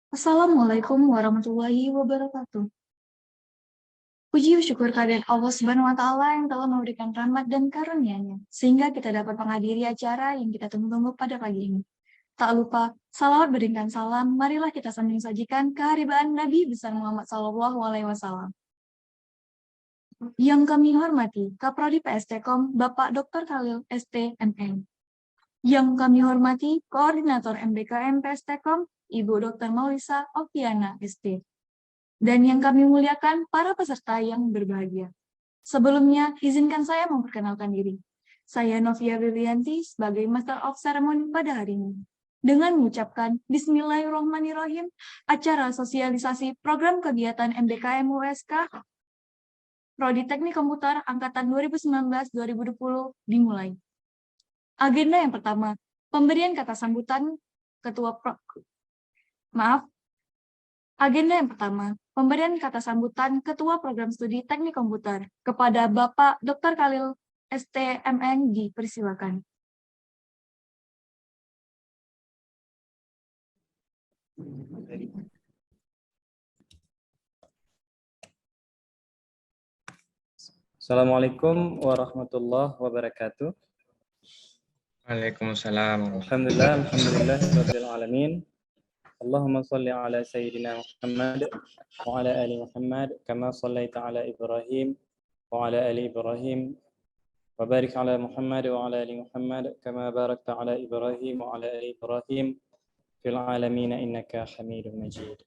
Assalamualaikum warahmatullahi wabarakatuh. Puji syukur kehadirat Allah Subhanahu wa Ta'ala yang telah memberikan rahmat dan karunia-Nya, sehingga kita dapat menghadiri acara yang kita tunggu-tunggu pada pagi ini. Tak lupa, salawat berikan salam, marilah kita sambil sajikan keharibaan Nabi besar Muhammad SAW. Yang kami hormati, Kaprodi PSTKOM, Bapak Dr. Khalil ST MM. Yang kami hormati, Koordinator MBKM PSTKOM, Ibu Dr. Maulisa Okiana ST. Dan yang kami muliakan, para peserta yang berbahagia. Sebelumnya, izinkan saya memperkenalkan diri. Saya Novia Brilianti sebagai Master of Ceremony pada hari ini. Dengan mengucapkan Bismillahirrahmanirrahim, acara sosialisasi program kegiatan MBKM USK Prodi Teknik Komputer Angkatan 2019-2020 dimulai. Agenda yang pertama, pemberian kata sambutan Agenda yang pertama, pemberian kata sambutan Ketua Program Studi Teknik Komputer kepada Bapak Dr. Khalil STMN dipersilakan. Assalamualaikum warahmatullahi wabarakatuh. Waalaikumsalam. Alhamdulillah rabbil alamin. Allahumma shalli ala sayyidina Muhammad wa ala ali Muhammad kama shallaita ala Ibrahim wa ala ali Ibrahim wa barik ala Muhammad wa ala ali Muhammad kama barakta ala Ibrahim wa ala ali Ibrahim fil alamin innaka Hamidum Majid.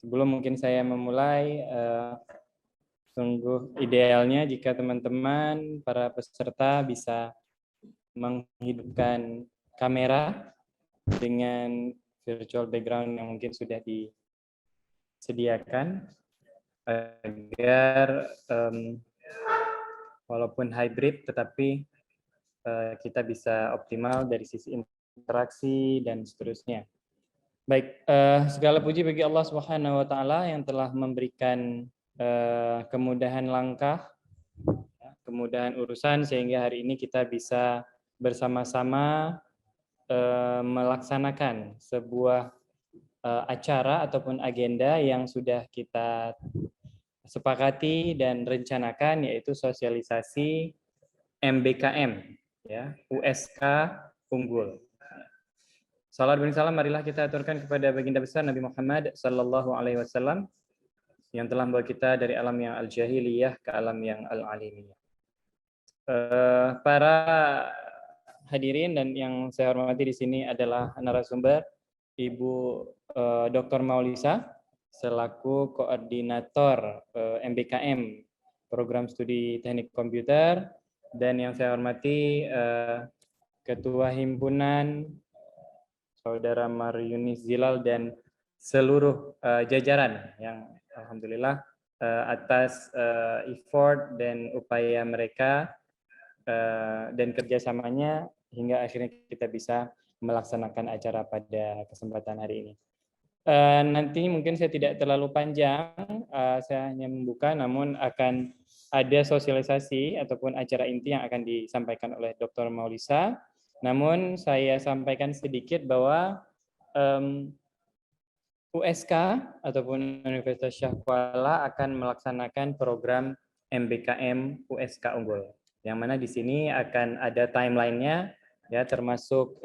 Sebelum mungkin saya memulai, sungguh idealnya jika teman-teman para peserta bisa menghidupkan kamera dengan virtual background yang mungkin sudah disediakan agar walaupun hybrid tetapi kita bisa optimal dari sisi interaksi dan seterusnya. Baik, segala puji bagi Allah Subhanahu wa Ta'ala yang telah memberikan kemudahan langkah, kemudahan urusan sehingga hari ini kita bisa bersama-sama melaksanakan sebuah acara ataupun agenda yang sudah kita sepakati dan rencanakan, yaitu sosialisasi MBKM, ya, USK Unggul. Salam dan salam marilah kita aturkan kepada baginda besar Nabi Muhammad sallallahu alaihi wasallam yang telah membawa kita dari alam yang al-jahiliyah ke alam yang al-alimiyah. Para hadirin dan yang saya hormati di sini adalah narasumber Ibu Dr. Maulisa selaku koordinator MBKM Program Studi Teknik Komputer, dan yang saya hormati Ketua Himpunan Saudara Maryunis Zilal dan seluruh jajaran yang alhamdulillah atas effort dan upaya mereka dan kerjasamanya hingga akhirnya kita bisa melaksanakan acara pada kesempatan hari ini. Nanti mungkin saya tidak terlalu panjang, saya hanya membuka, namun akan ada sosialisasi ataupun acara inti yang akan disampaikan oleh Dr. Maulisa. Namun saya sampaikan sedikit bahwa USK ataupun Universitas Syah Kuala akan melaksanakan program MBKM USK Unggul, yang mana di sini akan ada timeline-nya, ya, termasuk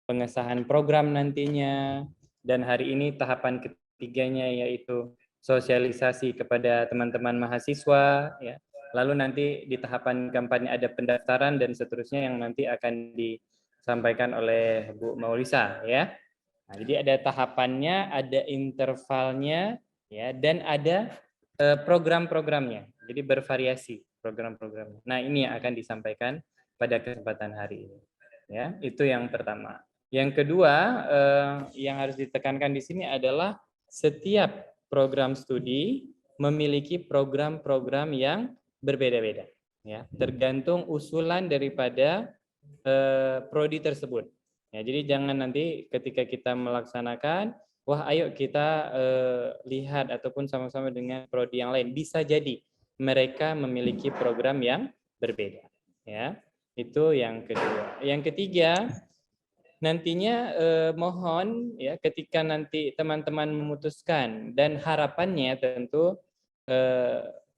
pengesahan program nantinya, dan hari ini tahapan ketiganya yaitu sosialisasi kepada teman-teman mahasiswa, ya. Lalu nanti di tahapan keempatnya ada pendaftaran dan seterusnya yang nanti akan disampaikan oleh Bu Maulisa, ya. Nah, jadi ada tahapannya, ada intervalnya, ya, dan ada program-programnya. Jadi bervariasi program-programnya. Nah, ini yang akan disampaikan pada kesempatan hari ini. Ya, itu yang pertama. Yang kedua, yang harus ditekankan di sini adalah setiap program studi memiliki program-program yang berbeda-beda, ya, tergantung usulan daripada prodi tersebut. Ya, jadi jangan nanti ketika kita melaksanakan, wah ayo kita lihat ataupun sama-sama dengan prodi yang lain. Bisa jadi mereka memiliki program yang berbeda. Ya, itu yang kedua. Yang ketiga, nantinya mohon ya ketika nanti teman-teman memutuskan dan harapannya tentu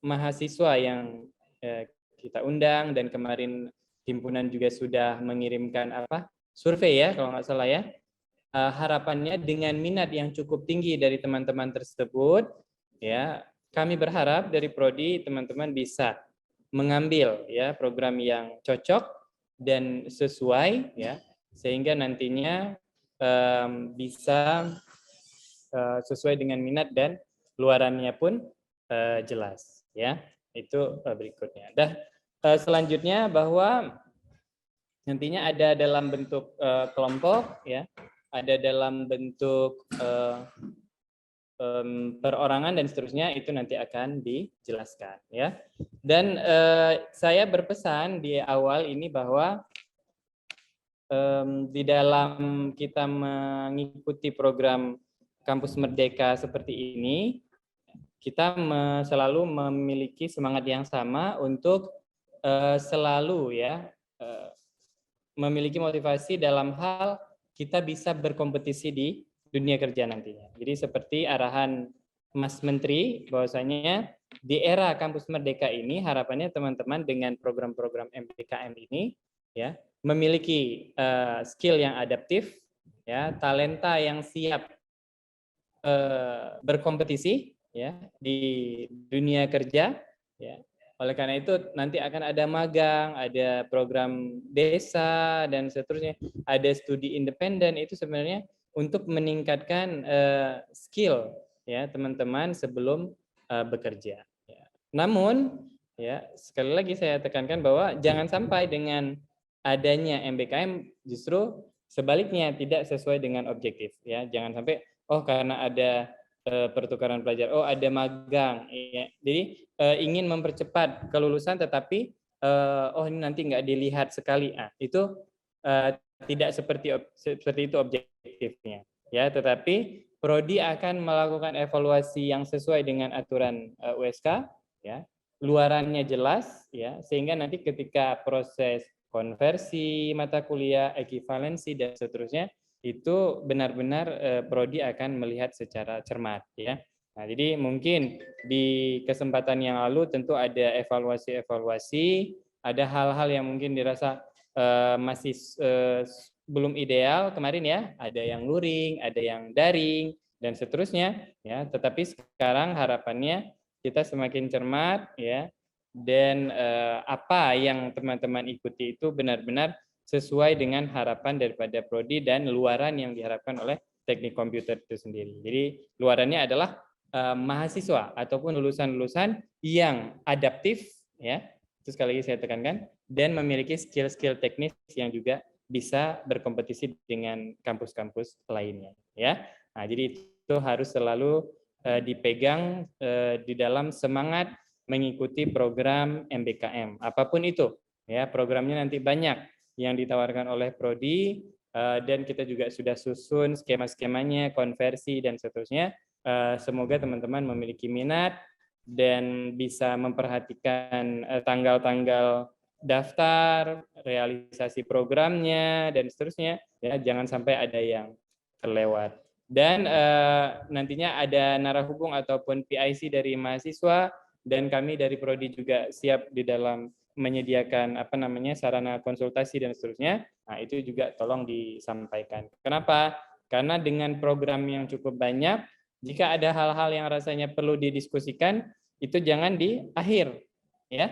mahasiswa yang kita undang dan kemarin himpunan juga sudah mengirimkan survei ya kalau nggak salah ya, harapannya dengan minat yang cukup tinggi dari teman-teman tersebut ya, kami berharap dari prodi teman-teman bisa mengambil ya program yang cocok dan sesuai ya, sehingga nantinya bisa sesuai dengan minat dan luarannya pun jelas ya. Itu berikutnya. Selanjutnya bahwa nantinya ada dalam bentuk kelompok ya, ada dalam bentuk perorangan dan seterusnya, itu nanti akan dijelaskan ya. Dan saya berpesan di awal ini bahwa di dalam kita mengikuti program Kampus Merdeka seperti ini, kita selalu memiliki semangat yang sama untuk selalu ya memiliki motivasi dalam hal kita bisa berkompetisi di dunia kerja nantinya. Jadi seperti arahan Mas Menteri bahwasanya di era Kampus Merdeka ini harapannya teman-teman dengan program-program MBKM ini ya memiliki skill yang adaptif ya, talenta yang siap berkompetisi ya di dunia kerja ya. Oleh karena itu nanti akan ada magang, ada program desa dan seterusnya, ada studi independen. Itu sebenarnya untuk meningkatkan skill ya teman-teman sebelum bekerja. Ya. Namun ya sekali lagi saya tekankan bahwa jangan sampai dengan adanya MBKM justru sebaliknya tidak sesuai dengan objektif ya. Jangan sampai karena ada pertukaran pelajar, ada magang, ya. Jadi ingin mempercepat kelulusan, tetapi ini nanti nggak dilihat sekali, itu tidak seperti itu objektifnya, ya. Tetapi prodi akan melakukan evaluasi yang sesuai dengan aturan USK, ya, luarannya jelas, ya, sehingga nanti ketika proses konversi mata kuliah, ekivalensi dan seterusnya itu benar-benar prodi akan melihat secara cermat ya. Nah, jadi mungkin di kesempatan yang lalu tentu ada evaluasi-evaluasi, ada hal-hal yang mungkin dirasa masih belum ideal kemarin ya, ada yang luring, ada yang daring dan seterusnya ya. Tetapi sekarang harapannya kita semakin cermat ya, dan apa yang teman-teman ikuti itu benar-benar sesuai dengan harapan daripada prodi dan luaran yang diharapkan oleh teknik komputer itu sendiri. Jadi luarannya adalah mahasiswa ataupun lulusan-lulusan yang adaptif ya, itu sekali lagi saya tekankan, dan memiliki skill-skill teknis yang juga bisa berkompetisi dengan kampus-kampus lainnya ya. Nah, jadi itu harus selalu dipegang di dalam semangat mengikuti program MBKM apapun itu ya. Programnya nanti banyak yang ditawarkan oleh prodi dan kita juga sudah susun skema-skemanya, konversi dan seterusnya. Semoga teman-teman memiliki minat dan bisa memperhatikan tanggal-tanggal daftar, realisasi programnya dan seterusnya ya, jangan sampai ada yang terlewat. Dan nantinya ada narahubung ataupun PIC dari mahasiswa, dan kami dari prodi juga siap di dalam menyediakan sarana konsultasi dan seterusnya. Nah, itu juga tolong disampaikan. Kenapa? Karena dengan program yang cukup banyak, jika ada hal-hal yang rasanya perlu didiskusikan, itu jangan di akhir ya.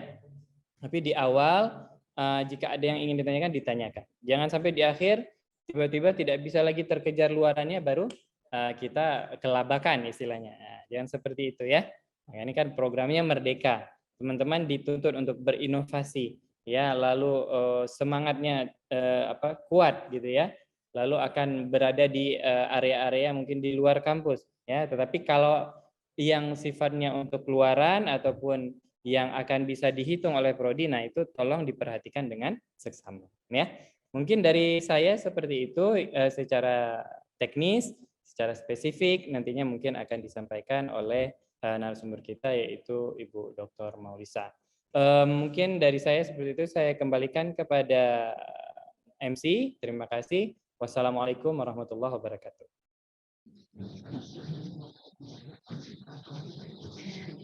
Tapi di awal jika ada yang ingin ditanyakan, ditanyakan. Jangan sampai di akhir tiba-tiba tidak bisa lagi terkejar luarannya, baru kita kelabakan istilahnya. Nah, jangan seperti itu ya. Nah, ini kan programnya Merdeka. Teman-teman dituntut untuk berinovasi ya, lalu semangatnya kuat gitu ya. lalu akan berada di area-area mungkin di luar kampus, ya. Tetapi kalau yang sifatnya untuk keluaran ataupun yang akan bisa dihitung oleh prodi, nah itu tolong diperhatikan dengan seksama, ya. Mungkin dari saya seperti itu secara teknis, secara spesifik nantinya mungkin akan disampaikan oleh narasumber kita yaitu Ibu Dr. Maulisa. Mungkin dari saya seperti itu, saya kembalikan kepada MC. Terima kasih. Wassalamualaikum warahmatullahi wabarakatuh.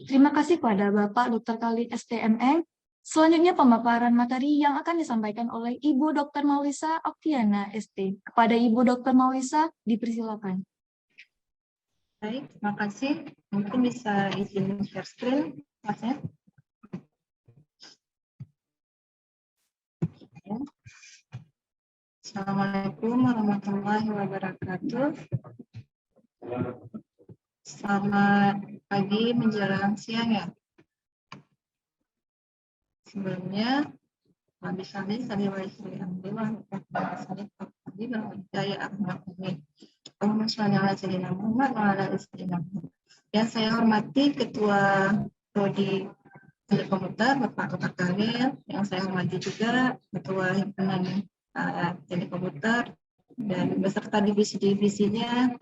Terima kasih kepada Bapak Dr. Khalil STMM. Selanjutnya pemaparan materi yang akan disampaikan oleh Ibu Dr. Maulisa Oktiana ST. Kepada Ibu Dr. Maulisa, dipersilakan. Baik, terima kasih. Mungkin bisa izin share screen, Mas ya. Assalamualaikum warahmatullahi wabarakatuh. Selamat pagi menjelang siang ya. Sebelumnya, habis-habis tadi wajib ambil tadi berjaya Ahmad ini. Yang saya hormati Ketua Prodi Telekomuter Bapak Dr. Khalil, yang saya hormati juga Ketua Himpunan Telekomuter dan beserta divisi-divisinya.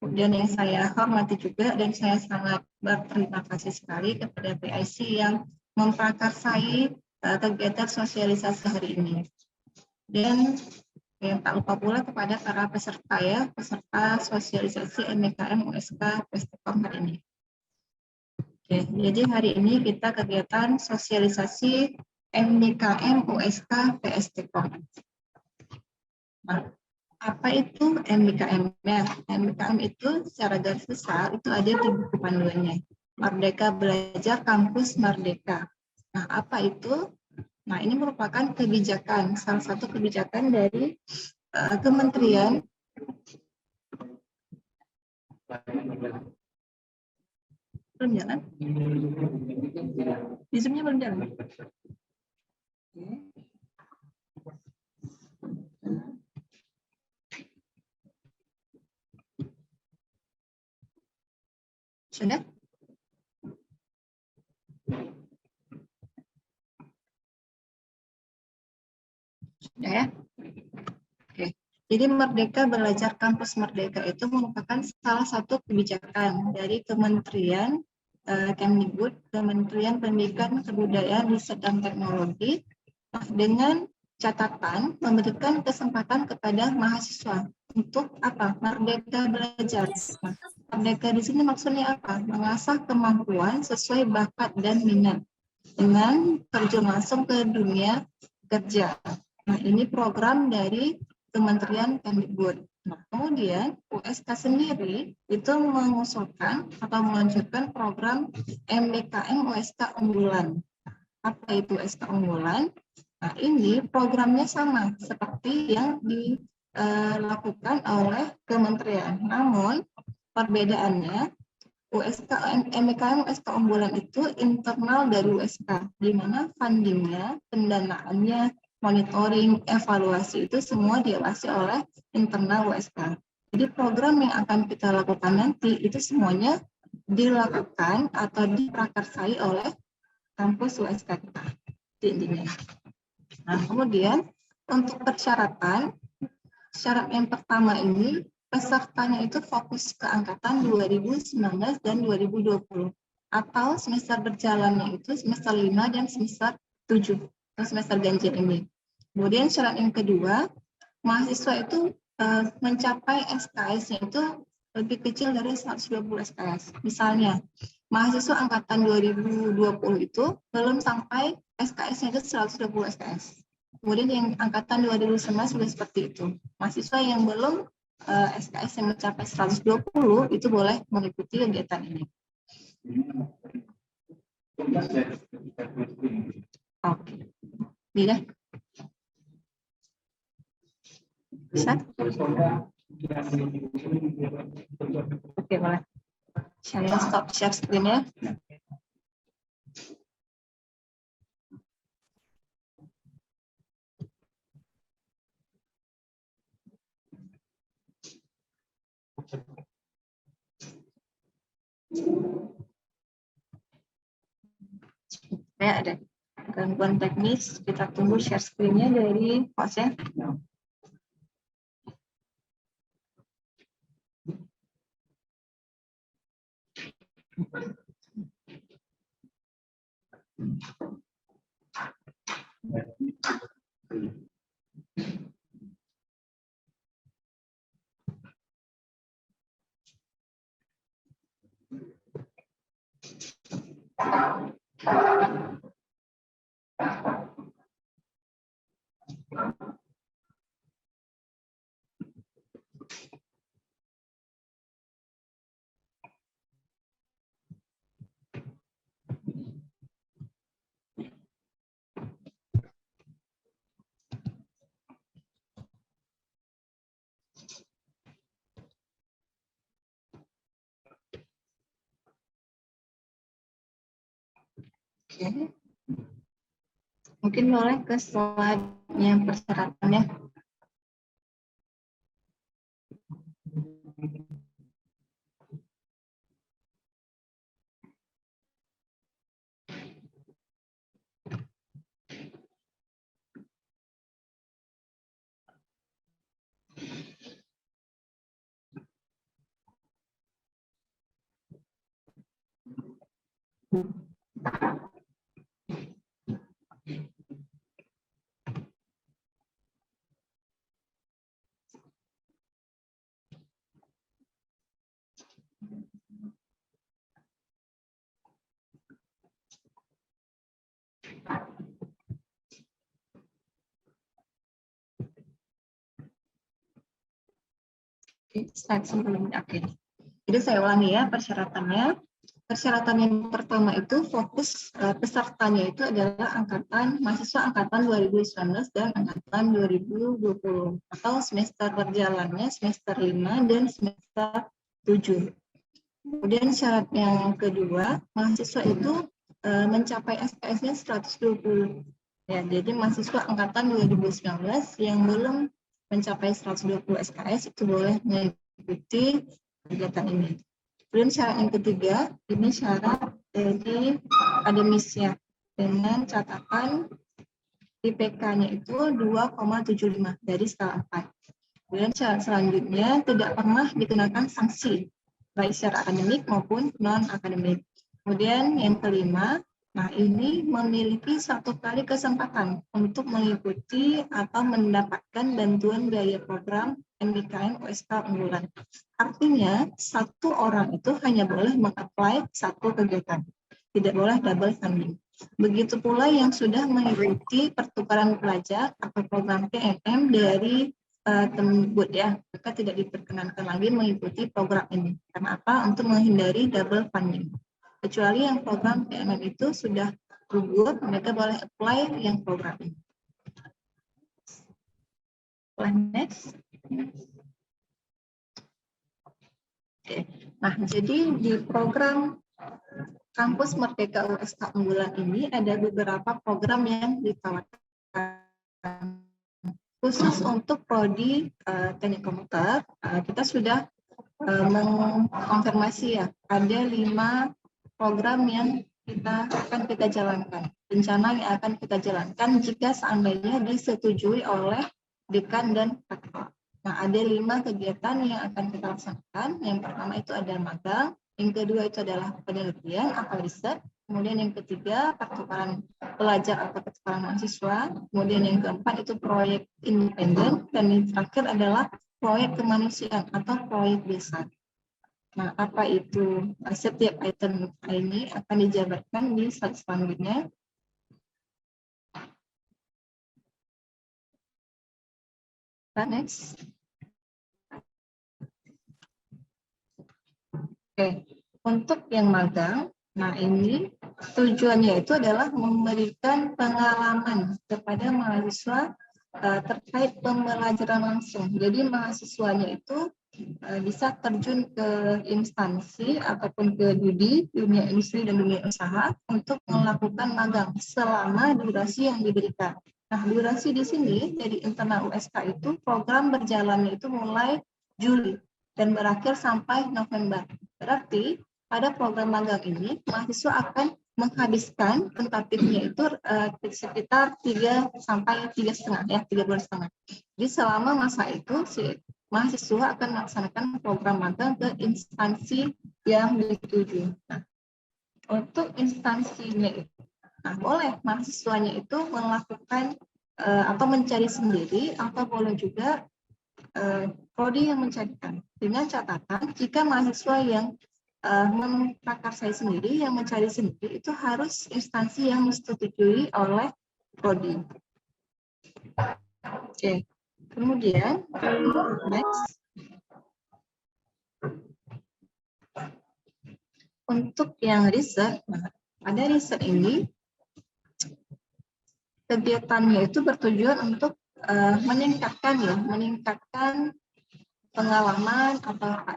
Kemudian yang saya hormati juga dan saya sangat berterima kasih sekali kepada PIC yang memprakarsai kegiatan sosialisasi hari ini. Dan yang tak lupa pula kepada para peserta ya, peserta sosialisasi MBKM USK PSTEKOM hari ini. Oke, jadi hari ini kita kegiatan sosialisasi MBKM USK PSTEKOM. Nah, apa itu MBKM? Ya, MBKM itu secara garis besar itu ada di buku panduannya. Merdeka Belajar Kampus Merdeka. Nah, apa itu? Nah, ini merupakan kebijakan, salah satu kebijakan dari Kementerian belum jalan? Di Zoom-nya belum jalan? Sudah? Sudah ya? Oke. Jadi Merdeka Belajar Kampus Merdeka itu merupakan salah satu kebijakan dari Kementerian Kemdikbud, Kementerian Pendidikan, Kebudayaan, Riset dan Teknologi, dengan catatan memberikan kesempatan kepada mahasiswa untuk apa? Merdeka belajar. Merdeka di sini maksudnya apa? Mengasah kemampuan sesuai bakat dan minat dengan terjun langsung ke dunia kerja. Nah, ini program dari Kementerian Kemdikbud. Nah, kemudian USK sendiri itu mengusulkan atau meluncurkan program MBKM USK Unggulan. Apa itu USK Unggulan? Nah, ini programnya sama seperti yang dilakukan oleh kementerian. Namun, perbedaannya USK MBKM USK Unggulan itu internal dari USK, di mana fundingnya, pendanaannya, monitoring, evaluasi itu semua diawasi oleh internal USK. Jadi program yang akan kita lakukan nanti itu semuanya dilakukan atau diprakarsai oleh kampus USK kita. Itu intinya. Nah, kemudian untuk persyaratan, syarat yang pertama ini pesertanya itu fokus ke angkatan 2019 dan 2020 atau semester berjalannya itu semester 5 dan semester 7 atau semester ganjil ini. Kemudian syarat yang kedua, mahasiswa itu mencapai SKS-nya itu lebih kecil dari 120 SKS. Misalnya, mahasiswa angkatan 2020 itu belum sampai SKS-nya itu 120 SKS. Kemudian yang angkatan 2019 sudah seperti itu. Mahasiswa yang belum SKS yang mencapai 120 itu boleh mengikuti kegiatan ini. Oke. Tidak? Bisa? Oke, boleh. Saya stop share screen ya. Kayak ada gangguan teknis, kita tunggu share screen-nya dari host-nya. Oke. Mungkin boleh ke slide-nya persyaratannya. Oke, slide sebelumnya. Oke. Jadi saya ulangi ya persyaratannya. Persyaratan yang pertama itu fokus pesertanya itu adalah mahasiswa angkatan 2019 dan angkatan 2020 atau semester berjalannya semester 5 dan semester 7. Kemudian syarat yang kedua, mahasiswa itu mencapai SKS-nya 120. Ya, jadi mahasiswa angkatan 2019 yang belum mencapai 120 SKS itu boleh mengikuti kegiatan ini. Kemudian syarat yang ketiga, ini syarat dari akademisnya dengan catatan IPK-nya itu 2,75 dari skala 4. Kemudian syarat selanjutnya tidak pernah dikenakan sanksi, baik secara akademik maupun non-akademik. Kemudian yang kelima, nah ini memiliki satu kali kesempatan untuk mengikuti atau mendapatkan bantuan biaya program MBKM USK unggulan. Artinya, satu orang itu hanya boleh meng-apply satu kegiatan. Tidak boleh double funding. Begitu pula yang sudah mengikuti pertukaran pelajar atau program PNM dari Kemdikbud ya, mereka tidak diperkenankan lagi mengikuti program ini. Karena apa? Untuk menghindari double funding. Kecuali yang program PNM itu sudah gugur, mereka boleh apply yang program ini. Next. Oke. Nah, jadi di program Kampus Merdeka USK Unggulan ini ada beberapa program yang ditawarkan. Khusus untuk prodi teknik komputer, kita sudah mengkonfirmasi ya, ada 5 program yang akan kita jalankan. Rencana yang akan kita jalankan jika seandainya disetujui oleh dekan dan rektor. Nah, ada 5 kegiatan yang akan kita laksanakan. Yang pertama itu ada magang, yang kedua itu adalah penelitian atau riset, kemudian yang ketiga pertukaran pelajar atau pertukaran mahasiswa, kemudian yang keempat itu proyek independen, dan yang terakhir adalah proyek kemanusiaan atau proyek desa. Nah, apa itu setiap item ini akan dijabarkan di slide selanjutnya. Next. Oke, untuk yang magang, nah ini tujuannya itu adalah memberikan pengalaman kepada mahasiswa terkait pembelajaran langsung. Jadi mahasiswanya itu bisa terjun ke instansi ataupun ke dunia industri dan dunia usaha untuk melakukan magang selama durasi yang diberikan. Nah, durasi di sini dari internal USK itu program berjalannya itu mulai Juli dan berakhir sampai November. Berarti pada program magang ini mahasiswa akan menghabiskan tentatifnya itu sekitar 3 sampai 3,5 ya, 3 bulan setengah. Jadi selama masa itu si mahasiswa akan melaksanakan program magang ke instansi yang dituju. Nah, untuk instansinya itu, nah boleh mahasiswanya itu melakukan atau mencari sendiri, atau boleh juga prodi yang mencarikan. Dengan catatan jika mahasiswa yang memprakarsai sendiri, yang mencari sendiri, itu harus instansi yang disetujui oleh prodi. Oke, kemudian next. Untuk yang riset, nah, pada riset ini kegiatannya itu bertujuan untuk meningkatkan pengalaman atau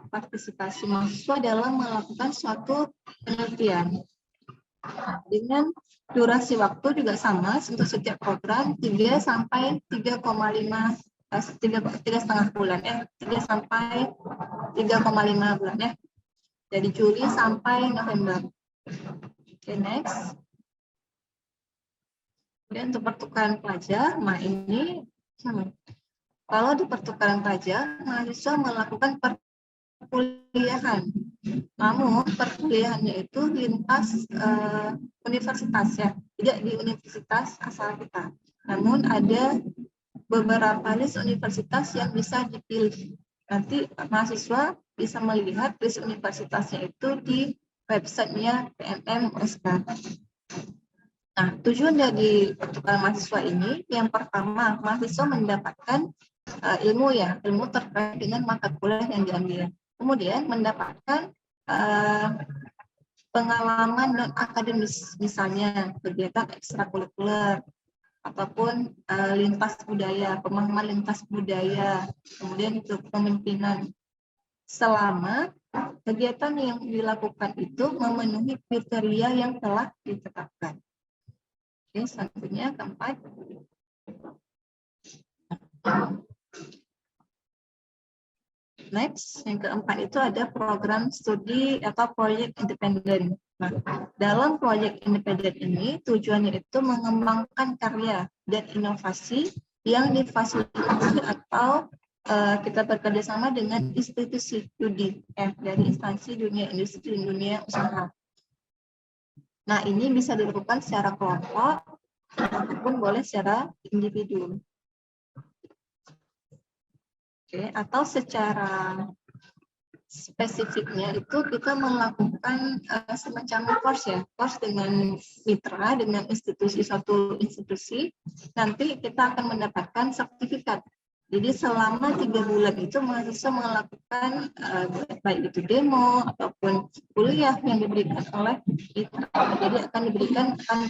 partisipasi mahasiswa dalam melakukan suatu penelitian. Dengan durasi waktu juga sama untuk setiap program 3 sampai 3,5 3,5 bulan ya, 3 sampai 3,5 bulan ya. Dari Juli sampai November. Oke, next. Kemudian untuk pertukaran pelajar, nah ini kalau di pertukaran pelajar, mahasiswa melakukan perkuliahan. Namun perkuliahannya itu lintas universitas ya, tidak di universitas asal kita. Namun ada beberapa list universitas yang bisa dipilih. Nanti mahasiswa bisa melihat list universitasnya itu di websitenya PNM USK. Nah, tujuan dari pertukaran mahasiswa ini, yang pertama, mahasiswa mendapatkan ilmu terkait dengan mata kuliah yang diambil. Kemudian mendapatkan pengalaman non akademis, misalnya kegiatan ekstrakurikuler ataupun lintas budaya, pemahaman lintas budaya, kemudian itu kepemimpinan. Selama kegiatan yang dilakukan itu memenuhi kriteria yang telah ditetapkan. Oke, selanjutnya keempat. Next, yang keempat itu ada program studi atau proyek independen. Nah, dalam proyek independen ini tujuannya itu mengembangkan karya dan inovasi yang difasilitasi atau kita bekerjasama dengan institusi studi dari instansi dunia industri dan dunia usaha. Nah, ini bisa dilakukan secara kelompok ataupun boleh secara individu. Oke, atau secara spesifiknya itu kita melakukan semacam course dengan mitra, dengan suatu institusi, nanti kita akan mendapatkan sertifikat. Jadi selama 3 bulan itu mahasiswa melakukan baik itu demo ataupun kuliah yang diberikan oleh mitra. Jadi akan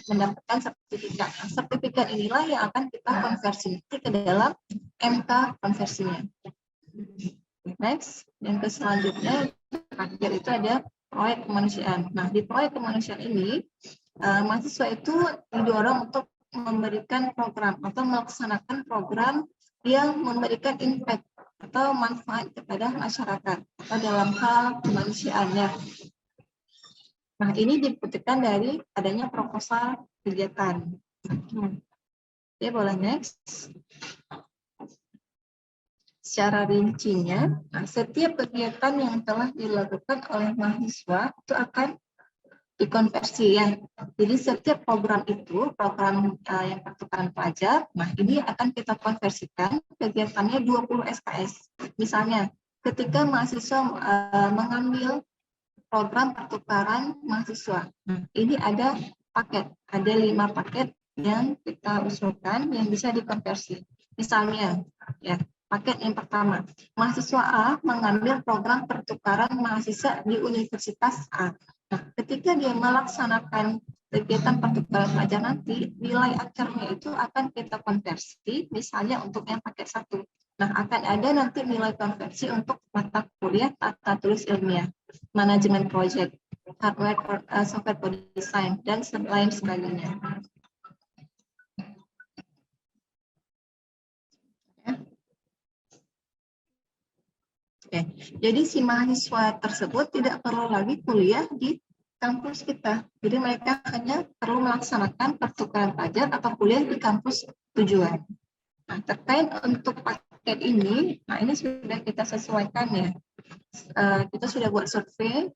mendapatkan sertifikat. Nah, sertifikat inilah yang akan kita konversi ke dalam MK konversinya. Next, yang selanjutnya terakhir itu ada proyek kemanusiaan. Nah, di proyek kemanusiaan ini mahasiswa itu didorong untuk memberikan program atau melaksanakan program yang memberikan impact atau manfaat kepada masyarakat atau dalam hal kemanusiaannya. Nah, ini dibuktikan dari adanya proposal kegiatan. Oke, boleh next. Secara rincinya, nah, setiap kegiatan yang telah dilakukan oleh mahasiswa itu akan dikonversi ya. Jadi setiap program itu, program yang pertukaran pelajar, nah ini akan kita konversikan kegiatannya 20 SKS. Misalnya, ketika mahasiswa mengambil program pertukaran mahasiswa, nah, ini ada 5 paket yang kita usulkan yang bisa dikonversi. Misalnya, ya. Paket yang pertama, mahasiswa A mengambil program pertukaran mahasiswa di Universitas A. Nah, ketika dia melaksanakan kegiatan pertukaran pelajar nanti, nilai acaranya itu akan kita konversi, misalnya untuk yang paket 1. Nah, akan ada nanti nilai konversi untuk mata kuliah tata tulis ilmiah, manajemen project, hardware, software for design, dan lain sebagainya. Oke, jadi si mahasiswa tersebut tidak perlu lagi kuliah di kampus kita. Jadi mereka hanya perlu melaksanakan pertukaran pelajar atau kuliah di kampus tujuan. Nah, terkait untuk paket ini, nah ini sudah kita sesuaikan ya. Kita sudah buat survei,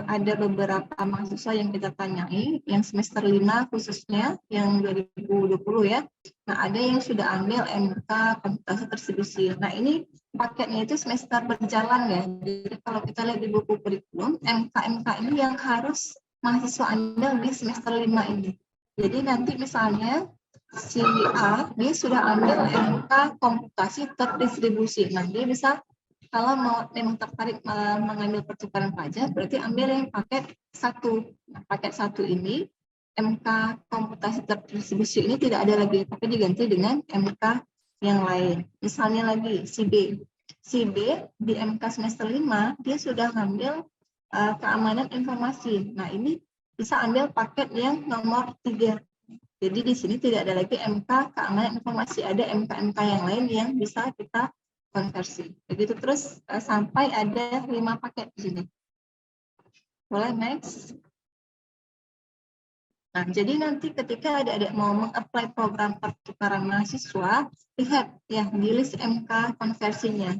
ada beberapa mahasiswa yang kita tanyai, yang semester 5 khususnya, yang 2020 ya. Nah, ada yang sudah ambil MK komputasi distribusi. Nah, ini paketnya itu semester berjalan ya. Jadi kalau kita lihat di buku kurikulum, MK ini yang harus mahasiswa ambil di semester 5 ini. Jadi nanti misalnya si A, dia sudah ambil MK komputasi terdistribusi. Nah, dia bisa kalau mau memang tertarik mengambil pertukaran pelajar, berarti ambil yang paket 1. Nah, paket 1 ini, MK komputasi terdistribusi ini tidak ada lagi, tapi diganti dengan MK yang lain. Misalnya lagi, si B. Si B di MK semester 5, dia sudah ngambil keamanan informasi. Nah, ini bisa ambil paket yang nomor 3. Jadi di sini tidak ada lagi MK keamanan informasi, ada MK-MK yang lain yang bisa kita konversi. Begitu terus sampai ada 5 paket di sini. Boleh next? Nah, jadi nanti ketika adik-adik mau meng-apply program pertukaran mahasiswa, lihat ya di list MK konversinya.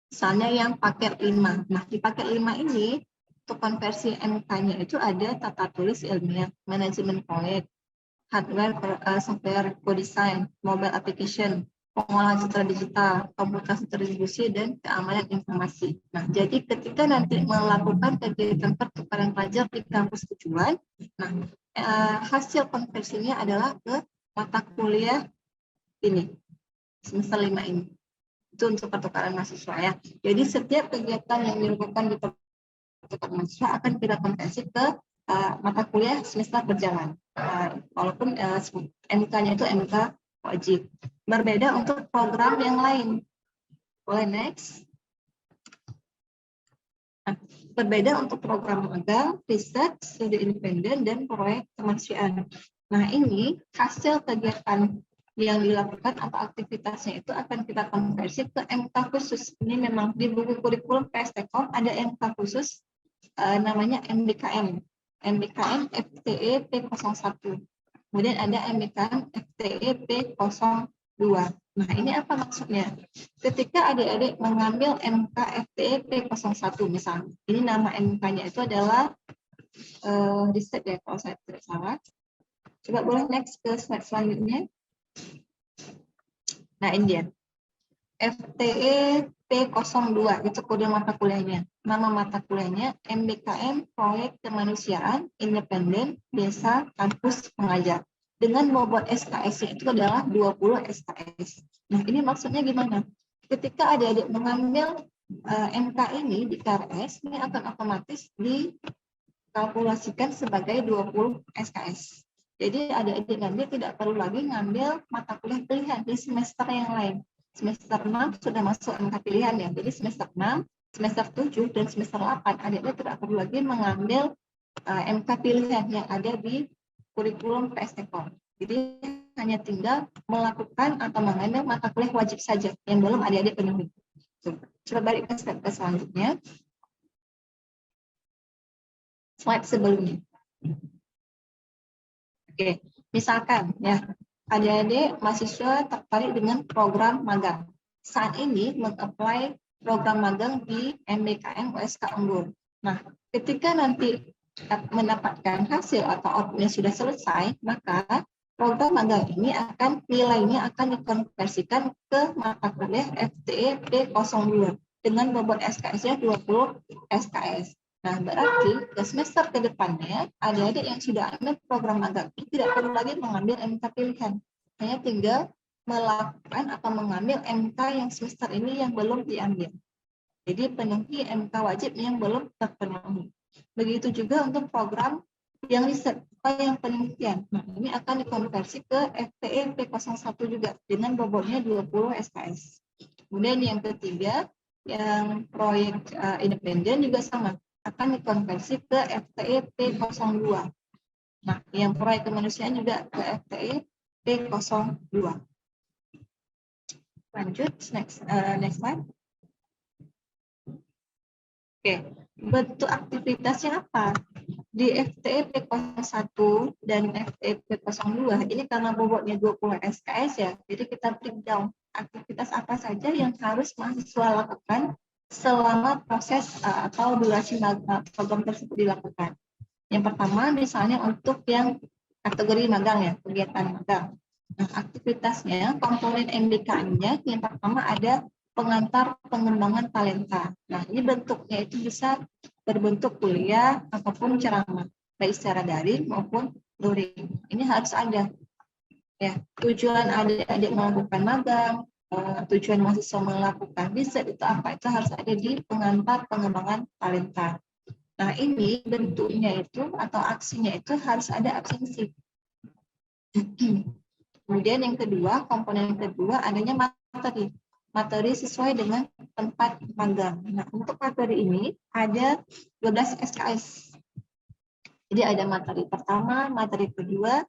Misalnya yang paket 5. Nah, di paket 5 ini untuk konversi MK-nya itu ada tata tulis ilmiah, manajemen proyek, hardware, software, co-design, mobile application, pengolahan citra digital, komputasi terdistribusi, dan keamanan informasi. Nah, jadi ketika nanti melakukan kegiatan pertukaran pelajar di kampus tujuan, nah, hasil konversinya adalah ke mata kuliah ini, semester 5 ini. Itu untuk pertukaran mahasiswa ya. Jadi setiap kegiatan yang dilakukan di pertukaran mahasiswa akan kita konversi ke mata kuliah semester berjalan. Walaupun MK-nya itu MK wajib. Berbeda untuk program yang lain. Boleh next? Nah, berbeda untuk program magang, riset, studi independen, dan proyek kemanusiaan. Nah, ini hasil kegiatan yang dilakukan atau aktivitasnya itu akan kita konversi ke MK khusus. Ini memang di buku kurikulum PSTkom ada MK khusus namanya MBKM. MBKM FTE P01. Kemudian ada MBKM FTE P02. Nah, ini apa maksudnya? Ketika adik-adik mengambil MK FTE P01 misalnya, ini nama MK-nya itu adalah riset ya kalau saya tidak salah. Coba boleh next ke slide selanjutnya. Nah, ini dia. FTE P02 itu kode mata kuliahnya. Nama mata kuliahnya MBKM Proyek Kemanusiaan Independen Desa Kampus Pengajar. Dengan bobot SKS-nya itu adalah 20 SKS. Nah, ini maksudnya gimana? Ketika adik-adik mengambil MK ini di KRS, ini akan otomatis dikalkulasikan sebagai 20 SKS. Jadi adik-adik nanti tidak perlu lagi ngambil mata kuliah pilihan di semester yang lain. Semester 6 sudah masuk MK pilihan ya. Jadi semester 6, semester 7, dan semester 8 adik-adik tidak perlu lagi mengambil MK pilihan yang ada di kurikulum PSTkom. Jadi hanya tinggal melakukan atau mengambil mata kuliah wajib saja yang belum adik-adik penuhi. Coba balik ke step selanjutnya. Slide sebelumnya. Oke, misalkan ya adik-adik mahasiswa tertarik dengan program magang. Saat ini meng-apply program magang di MBKM USK Unggul. Nah, ketika nanti mendapatkan hasil atau outputnya sudah selesai, maka program magang ini nilainya akan dikonversikan ke mata kuliah FTE P02 dengan bobot SKS-nya 20 SKS. Nah, berarti ke semester ke depannya, adik-adik yang sudah ambil program magang tidak perlu lagi mengambil MK pilihan. Hanya tinggal melakukan atau mengambil MK yang semester ini yang belum diambil. Jadi penuhi MK wajib yang belum terpenuhi. Begitu juga untuk program yang riset atau yang penelitian. Nah, ini akan dikonversi ke FTE P01 juga dengan bobotnya 20 SKS. Kemudian yang ketiga, yang proyek independen juga sama, akan dikonversi ke FTE P02. Nah, yang proyek kemanusiaan juga ke FTE P02. Lanjut, next slide. Oke, bentuk aktivitasnya apa? Di FTEP 01 dan FTEP 02 ini karena bobotnya 20 SKS ya, jadi kita breakdown aktivitas apa saja yang harus mahasiswa lakukan selama proses atau durasi program tersebut dilakukan. Yang pertama misalnya untuk yang kategori magang ya, kegiatan magang. Nah, aktivitasnya, komponen MBKM-nya yang pertama ada pengantar pengembangan talenta. Nah, ini bentuknya itu bisa berbentuk kuliah ataupun ceramah, baik secara daring maupun luring. Ini harus ada. Ya, tujuan adik-adik melakukan magang, tujuan mahasiswa melakukan riset itu apa? Itu harus ada di pengantar pengembangan talenta. Nah, ini bentuknya itu atau aksinya itu harus ada absensi. Kemudian yang kedua, komponen yang kedua adanya materi. Materi sesuai dengan tempat magang. Nah, untuk materi ini ada 12 SKS. Jadi ada materi pertama, materi kedua,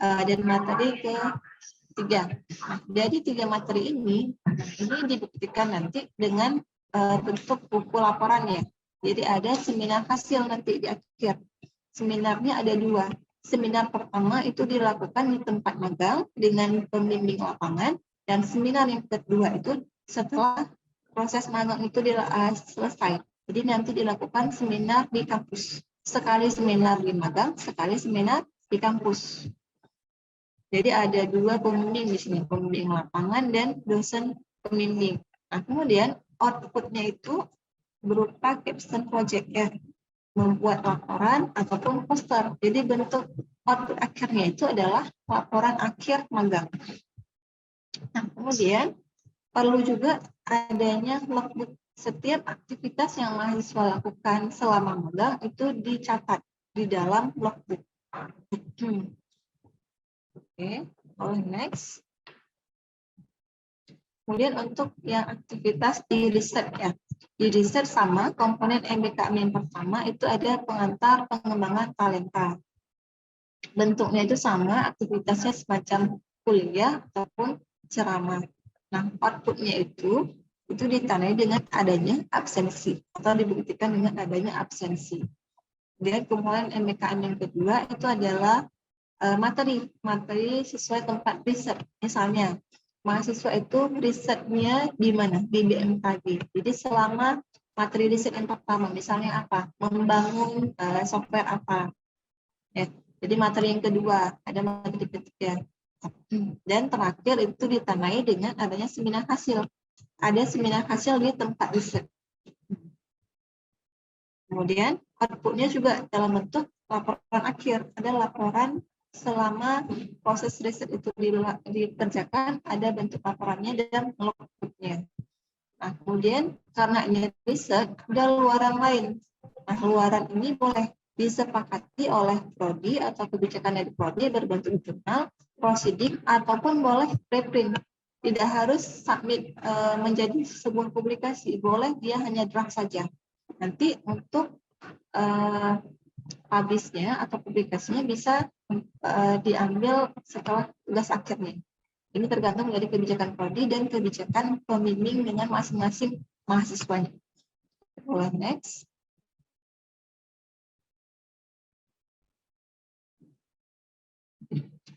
dan materi ketiga. Nah, jadi 3 materi ini dibuktikan nanti dengan bentuk buku laporannya. Jadi ada seminar hasil nanti di akhir. Seminarnya ada 2. Seminar pertama itu dilakukan di tempat magang dengan pembimbing lapangan, dan seminar yang kedua itu setelah proses magang itu selesai. Jadi nanti dilakukan seminar di kampus. Sekali seminar di magang, sekali seminar di kampus. Jadi ada 2 pembimbing di sini, pembimbing lapangan dan dosen pembimbing. Nah, kemudian outputnya itu berupa capstone project ya, membuat laporan ataupun poster. Jadi bentuk output akhirnya itu adalah laporan akhir magang. Nah, kemudian perlu juga adanya logbook. Setiap aktivitas yang mahasiswa lakukan selama magang itu dicatat di dalam logbook. Oke, next. Kemudian untuk yang aktivitas di riset ya. Di riset sama komponen MBKM yang pertama itu ada pengantar pengembangan talenta. Bentuknya itu sama, aktivitasnya semacam kuliah ataupun ceramah. Nah, outputnya itu ditandai dengan adanya absensi atau dibuktikan dengan adanya absensi. Dan komponen MBKM yang kedua itu adalah materi sesuai tempat riset. Misalnya, mahasiswa itu risetnya di mana? Di BMKG. Jadi selama materi riset yang pertama, misalnya apa? Membangun software apa? Ya. Jadi materi yang kedua, ada materi ketiga. Dan terakhir itu ditandai dengan adanya seminar hasil. Ada seminar hasil di tempat riset. Kemudian outputnya juga dalam bentuk laporan akhir. Ada laporan selama proses riset itu dikerjakan, ada bentuk laporannya dan logbooknya. Nah, kemudian karena ini riset, ada luaran lain. Nah, luaran ini boleh disepakati oleh prodi atau kebijakan dari prodi berbentuk jurnal, proceeding, ataupun boleh preprint. Tidak harus submit menjadi sebuah publikasi, boleh dia hanya draft saja. Nanti untuk publish-nya atau publikasinya bisa diambil setelah tugas akhirnya. Ini tergantung dari kebijakan prodi dan kebijakan pembimbing dengan masing-masing mahasiswanya. Boleh next.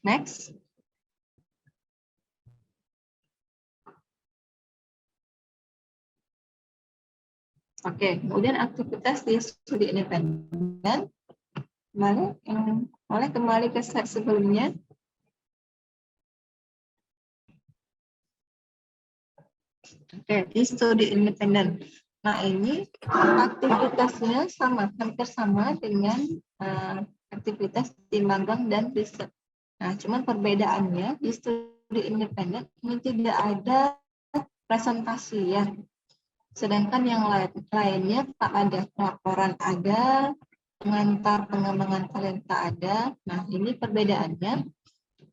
Next. Oke, kemudian aktivitas di studi independen. Boleh kembali ke slide sebelumnya. Oke, di studi independen. Nah, ini aktivitasnya hampir sama dengan aktivitas di magang dan riset. Nah, cuman perbedaannya di studi independen ini tidak ada presentasi ya. Sedangkan yang lainnya tak ada, laporan ada, pengantar pengembangan talenta ada. Nah, ini perbedaannya.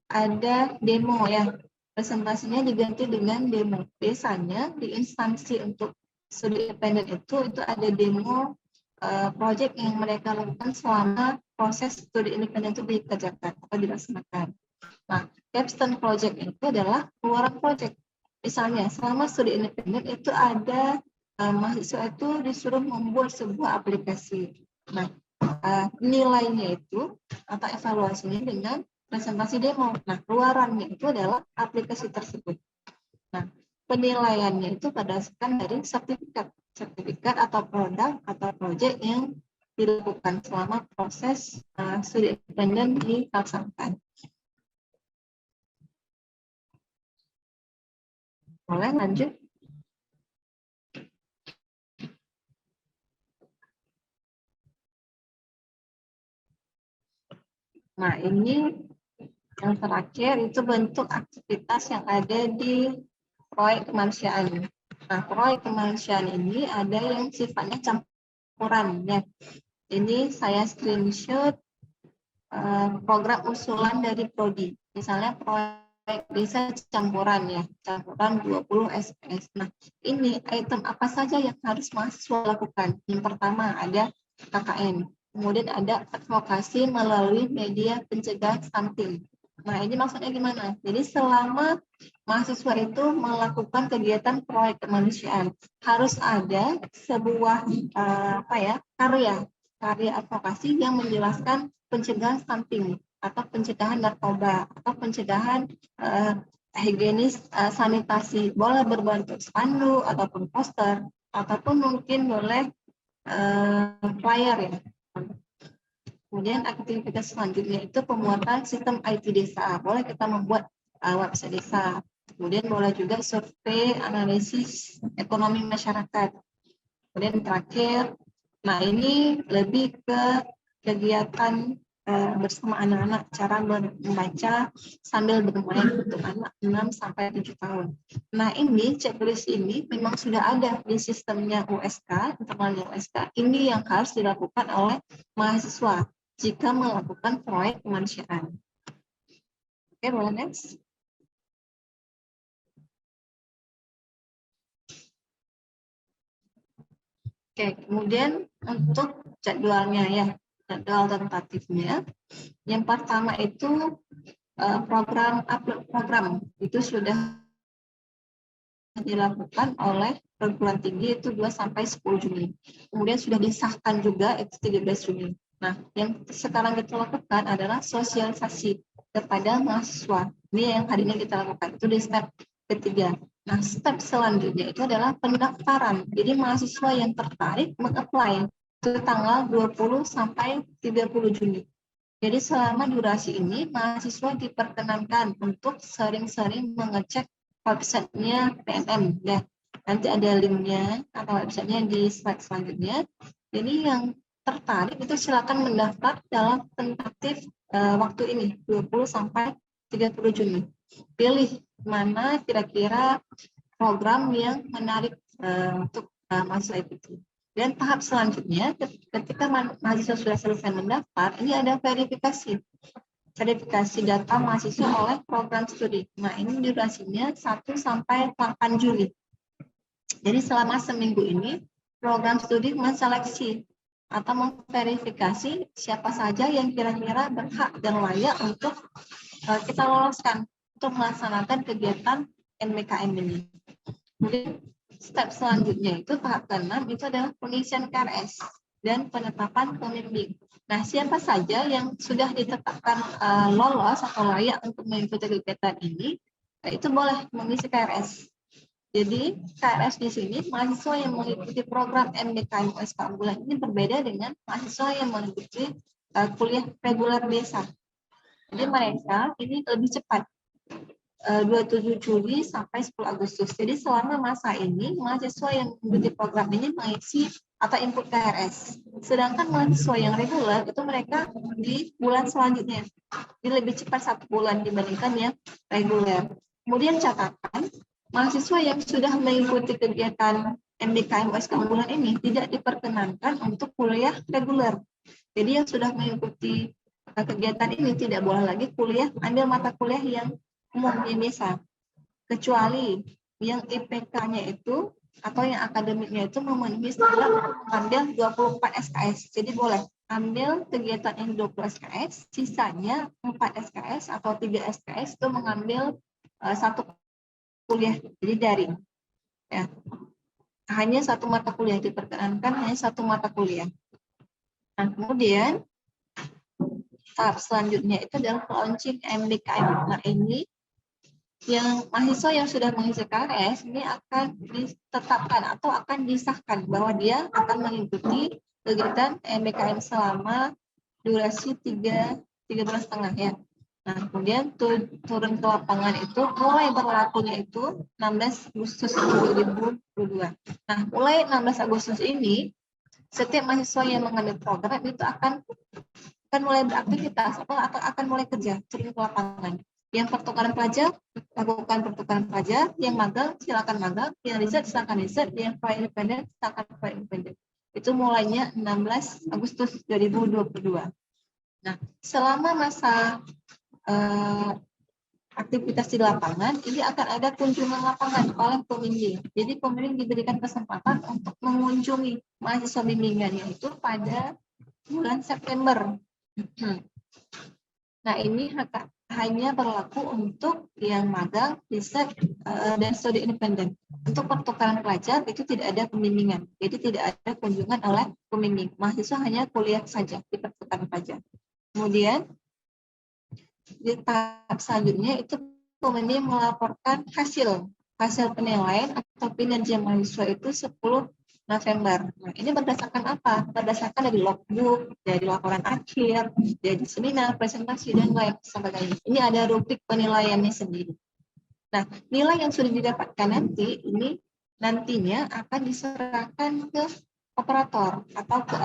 Ada demo ya. Presentasinya diganti dengan demo. Biasanya di instansi untuk studi independen itu ada demo project yang mereka lakukan selama proses studi independen itu dikerjakan atau dilaksanakan. Nah, capstone project itu adalah keluaran project. Misalnya, selama studi independen itu ada mahasiswa itu disuruh membuat sebuah aplikasi. Nah, nilainya itu atau evaluasinya dengan presentasi demo. Nah, keluarannya itu adalah aplikasi tersebut. Nah, penilaiannya itu berdasarkan dari sertifikat atau produk atau proyek yang dilakukan selama proses studi independen dilaksanakan. Boleh lanjut? Nah, ini yang terakhir itu bentuk aktivitas yang ada di proyek kemanusiaan. Nah, proyek kemanusiaan ini ada yang sifatnya campuran. Ya. Ini saya screenshot program usulan dari Prodi. Misalnya proyek desa campuran ya, campuran 20 SPS. Nah, ini item apa saja yang harus mahasiswa lakukan? Yang pertama ada KKN. Kemudian ada advokasi melalui media pencegahan stunting. Nah, ini maksudnya gimana? Jadi selama mahasiswa itu melakukan kegiatan proyek kemanusiaan, harus ada sebuah karya advokasi yang menjelaskan pencegahan stunting atau pencegahan narkoba atau pencegahan higienis sanitasi. Boleh berbentuk spanduk ataupun poster ataupun mungkin boleh flyer ya. Kemudian aktivitas selanjutnya itu pembuatan sistem IT desa. Boleh kita membuat website desa. Kemudian boleh juga survei analisis ekonomi masyarakat. Kemudian terakhir, nah ini lebih ke kegiatan bersama anak-anak, cara membaca sambil bermain untuk anak 6-7 tahun. Nah ini checklist ini memang sudah ada di sistemnya USK, internalnya USK. Ini yang harus dilakukan oleh mahasiswa jika melakukan proyek kemanusiaan. Oke, boleh next. Oke, kemudian untuk jadwalnya ya, jadwal tentatifnya. Yang pertama itu program upload program itu sudah dilakukan oleh perguruan tinggi itu 2-10 Juni. Kemudian sudah disahkan juga itu 13 Juni. Nah, yang sekarang kita lakukan adalah sosialisasi kepada mahasiswa. Ini yang hari ini kita lakukan, itu di step ketiga. Nah, step selanjutnya itu adalah pendaftaran. Jadi mahasiswa yang tertarik meng-apply ke tanggal 20 sampai 30 Juni. Jadi selama durasi ini, mahasiswa diperkenankan untuk sering-sering mengecek websitenya PNM. Ya. Nanti ada linknya atau websitenya di slide selanjutnya. Jadi yang tertarik itu silakan mendaftar dalam tentatif waktu ini, 20 sampai 30 Juni. Pilih mana kira-kira program yang menarik untuk mahasiswa itu. Dan tahap selanjutnya, ketika mahasiswa sudah selesai mendaftar, ini ada verifikasi data mahasiswa oleh program studi. Nah, ini durasinya 1 sampai 8 Juli. Jadi selama seminggu ini, program studi menseleksi atau memverifikasi siapa saja yang kira-kira berhak dan layak untuk kita loloskan untuk melaksanakan kegiatan MBKM ini. Kemudian step selanjutnya itu tahap ke-6 itu adalah pengisian KRS dan penetapan pembimbing. Nah, siapa saja yang sudah ditetapkan lolos atau layak untuk mengikuti kegiatan ini, itu boleh mengisi KRS. Jadi KRS di sini mahasiswa yang mengikuti program MBKM USK unggulan ini berbeda dengan mahasiswa yang mengikuti kuliah reguler desa. Jadi mereka ini lebih cepat, 27 Juli sampai 10 Agustus. Jadi selama masa ini mahasiswa yang mengikuti program ini mengisi atau input KRS. Sedangkan mahasiswa yang reguler itu mereka di bulan selanjutnya. Jadi lebih cepat 1 bulan dibandingkan yang reguler. Kemudian catatan, mahasiswa yang sudah mengikuti kegiatan MBKM USK unggulan ini tidak diperkenankan untuk kuliah reguler. Jadi yang sudah mengikuti kegiatan ini tidak boleh lagi kuliah, ambil mata kuliah yang umumnya bisa, kecuali yang IPK-nya itu atau yang akademiknya itu memenuhi standar ambil 24 SKS. Jadi boleh ambil kegiatan yang 20 SKS, sisanya 4 SKS atau 3 SKS itu mengambil satu kuliah, jadi daring. Ya. hanya satu mata kuliah, diperkenankan hanya satu mata kuliah. Nah, kemudian tahap selanjutnya itu adalah launching MBKM. Nah, ini yang mahasiswa yang sudah mengisi KRS ini akan ditetapkan atau akan disahkan bahwa dia akan mengikuti kegiatan MBKM selama durasi 3 bulan setengah ya. Nah, kemudian turun ke lapangan itu mulai berlakunya itu 16 Agustus 2022. Nah, mulai 16 Agustus ini setiap mahasiswa yang mengambil program itu akan mulai beraktivitas atau akan mulai kerja, turun ke lapangan. Yang pertukaran pelajar, lakukan pertukaran pelajar. Yang magang, silakan magang. Yang riset, silakan riset. Yang proyek independen, silakan proyek independen. Itu mulainya 16 Agustus 2022. Nah, selama masa aktivitas di lapangan, ini akan ada kunjungan lapangan oleh pembimbing. Jadi pembimbing diberikan kesempatan untuk mengunjungi mahasiswa bimbingannya itu pada bulan September. Nah, ini hanya berlaku untuk yang magang, riset, dan studi independen. Untuk pertukaran pelajar itu tidak ada pembimbingan. Jadi tidak ada kunjungan oleh pembimbing. Mahasiswa hanya kuliah saja di pertukaran pelajar. Kemudian di tahap selanjutnya itu pembimbing melaporkan hasil penilaian atau kinerja mahasiswa itu 10 November. Nah, ini berdasarkan apa? Berdasarkan dari logbook, dari laporan akhir, dari seminar, presentasi, dan lain sebagainya. Ini ada rubrik penilaiannya sendiri. Nah, nilai yang sudah didapatkan nanti, ini nantinya akan diserahkan ke operator atau ke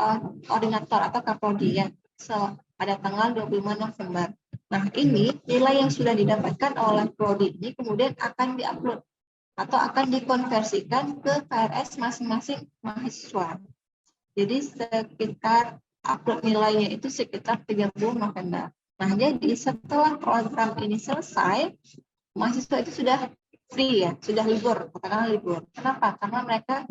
koordinator atau kaprodi ya, pada tanggal 25 November. Nah, ini nilai yang sudah didapatkan oleh prodi ini kemudian akan diupload atau akan dikonversikan ke KRS masing-masing mahasiswa. Jadi sekitar upload nilainya itu sekitar 30 November. Nah, jadi setelah program ini selesai, mahasiswa itu sudah free ya, sudah libur, katakanlah libur. Kenapa? Karena mereka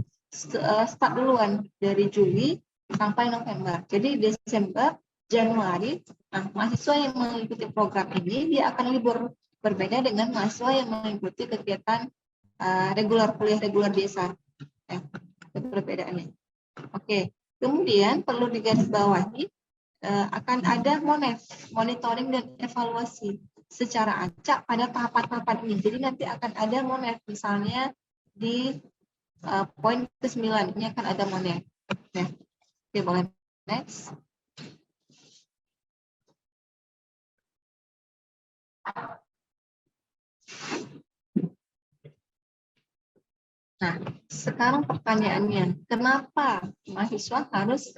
start duluan dari Juli sampai November. Jadi Desember, Januari, nah mahasiswa yang mengikuti program ini dia akan libur, berbeda dengan mahasiswa yang mengikuti kegiatan kuliah reguler biasa. Perbedaannya. Oke, kemudian perlu digarisbawahi akan ada monitoring dan evaluasi secara acak pada tahapan-tahapan ini. Jadi nanti akan ada monet, misalnya di poin ke-9 ini akan ada monet. Ya. Oke, boleh next. Nah, sekarang pertanyaannya, kenapa mahasiswa harus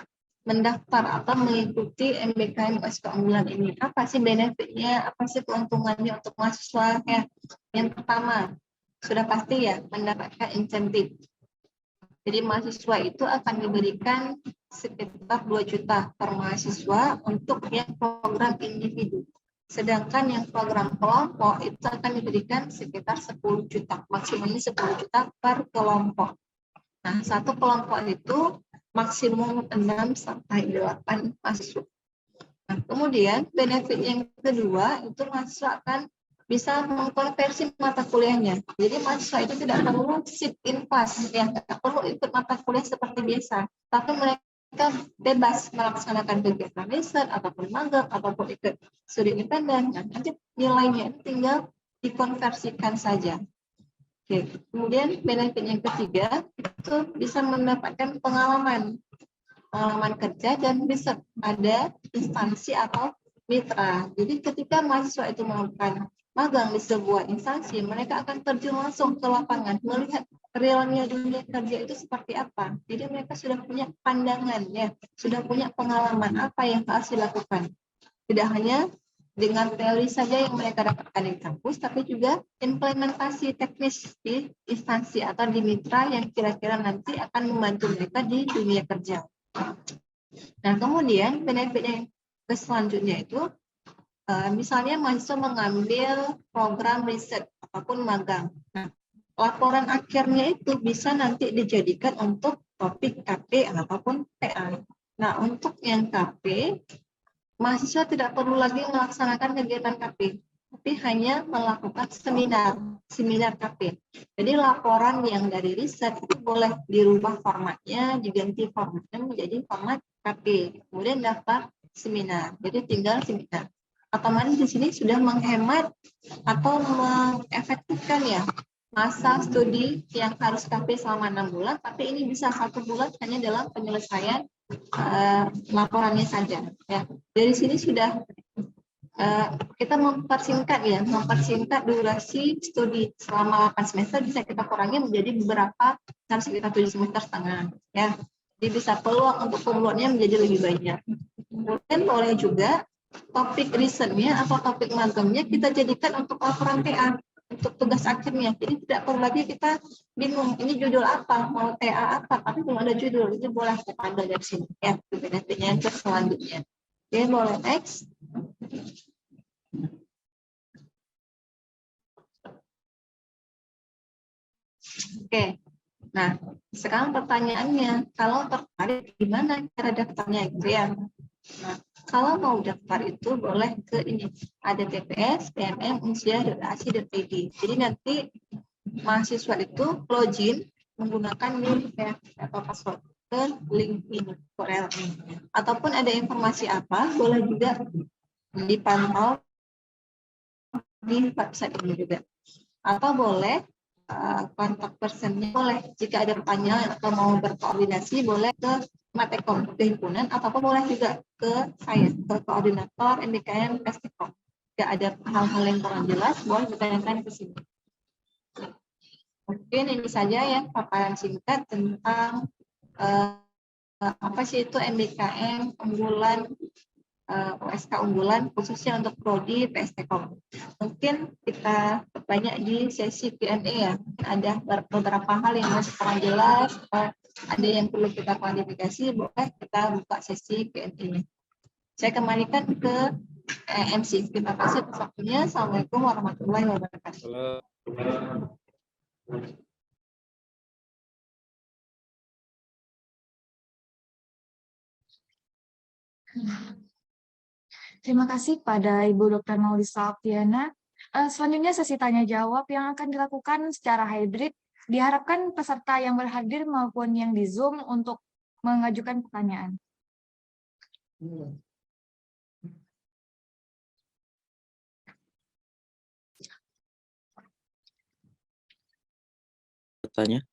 mendaftar atau mengikuti MBKM UAS keunggulan ini? Apa sih benefitnya? Apa sih keuntungannya untuk mahasiswa? Ya, yang pertama, sudah pasti ya mendapatkan insentif. Jadi mahasiswa itu akan diberikan sekitar 2 juta per mahasiswa untuk yang program individu. Sedangkan yang program kelompok itu akan diberikan sekitar 10 juta, maksimumnya 10 juta per kelompok. Nah, satu kelompok itu maksimum 6 sampai 8 mahasiswa. Nah, kemudian benefit yang kedua itu mahasiswa akan bisa mengkonversi mata kuliahnya. Jadi mahasiswa itu tidak perlu sit in class, ya, tidak perlu ikut mata kuliah seperti biasa, tapi mereka bebas melaksanakan kegiatan riset ataupun magang ataupun ikut studi independen. Nah, nanti nilainya tinggal dikonversikan saja. Oke. Kemudian benefit yang ketiga itu bisa mendapatkan pengalaman kerja dan riset pada instansi atau mitra. Jadi ketika mahasiswa itu melakukan magang di sebuah instansi, mereka akan terjun langsung ke lapangan, melihat realnya dunia kerja itu seperti apa. Jadi mereka sudah punya pandangan, ya, sudah punya pengalaman apa yang harus dilakukan. Tidak hanya dengan teori saja yang mereka dapatkan di kampus, tapi juga implementasi teknis di instansi atau di mitra yang kira-kira nanti akan membantu mereka di dunia kerja. Nah, kemudian benefit yang selanjutnya itu, misalnya mahasiswa mengambil program riset ataupun magang. Nah, laporan akhirnya itu bisa nanti dijadikan untuk topik KP ataupun PA. Nah, untuk yang KP, mahasiswa tidak perlu lagi melaksanakan kegiatan KP, tapi hanya melakukan seminar seminar KP. Jadi laporan yang dari riset itu boleh dirubah formatnya, diganti formatnya menjadi format KP. Kemudian daftar seminar. Jadi tinggal seminar. Otomatis di sini sudah menghemat atau mengefektifkan ya masa studi yang harus KP selama 6 bulan, tapi ini bisa 1 bulan hanya dalam penyelesaian laporannya saja. Ya. Dari sini sudah kita mempersingkat durasi studi selama 8 semester bisa kita kurangi menjadi beberapa sekitar 7 semester setengah. Ya. Jadi bisa peluang untuk pembuatnya menjadi lebih banyak. Kemudian boleh juga topik risetnya atau topik magamnya kita jadikan untuk laporan TA, untuk tugas akhirnya. Jadi tidak perlu lagi kita bingung ini judul apa, mau TA apa, tapi belum ada judul, itu boleh kita ambil dari sini ya. Nantinya ke selanjutnya. Oke, boleh next. Oke. Nah, sekarang pertanyaannya, kalau tertarik gimana cara daftarnya gitu ya? Nah, kalau mau daftar itu boleh ke ini, ada PPS, PMM, Unsya.ac.id. Jadi nanti mahasiswa itu login menggunakan link ya atau password ke link ini, URL ini. Ataupun ada informasi apa, boleh juga dipantau di website ini juga. Atau boleh kontak personnya boleh jika ada pertanyaan atau mau berkoordinasi boleh ke Matekom ke himpunan ataupun boleh juga ke saya ke koordinator MBKM Pestekom. Jika ada hal-hal yang kurang jelas boleh ditanyakan ke sini. Mungkin ini saja ya paparan singkat tentang apa sih itu MBKM unggulan USK unggulan khususnya untuk prodi PSTkom. Mungkin kita banyak di sesi Q&A ya. Ada beberapa hal yang masih kurang jelas, ada yang perlu kita klarifikasi, boleh kita buka sesi Q&A. Saya kembalikan ke MC. Terima kasih atas waktunya. Assalamualaikum warahmatullahi wabarakatuh. Terima kasih pada Ibu Dr. Maulisa Oktiana. Selanjutnya sesi tanya jawab yang akan dilakukan secara hybrid. Diharapkan peserta yang berhadir maupun yang di Zoom untuk mengajukan pertanyaan. Tanya.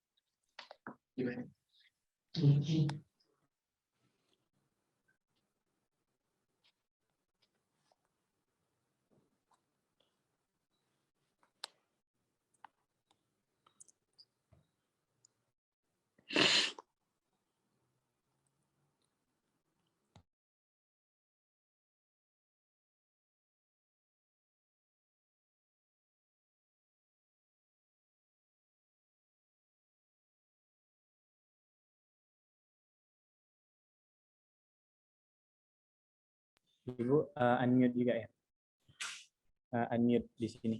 Ibu unmute juga ya. Unmute di sini.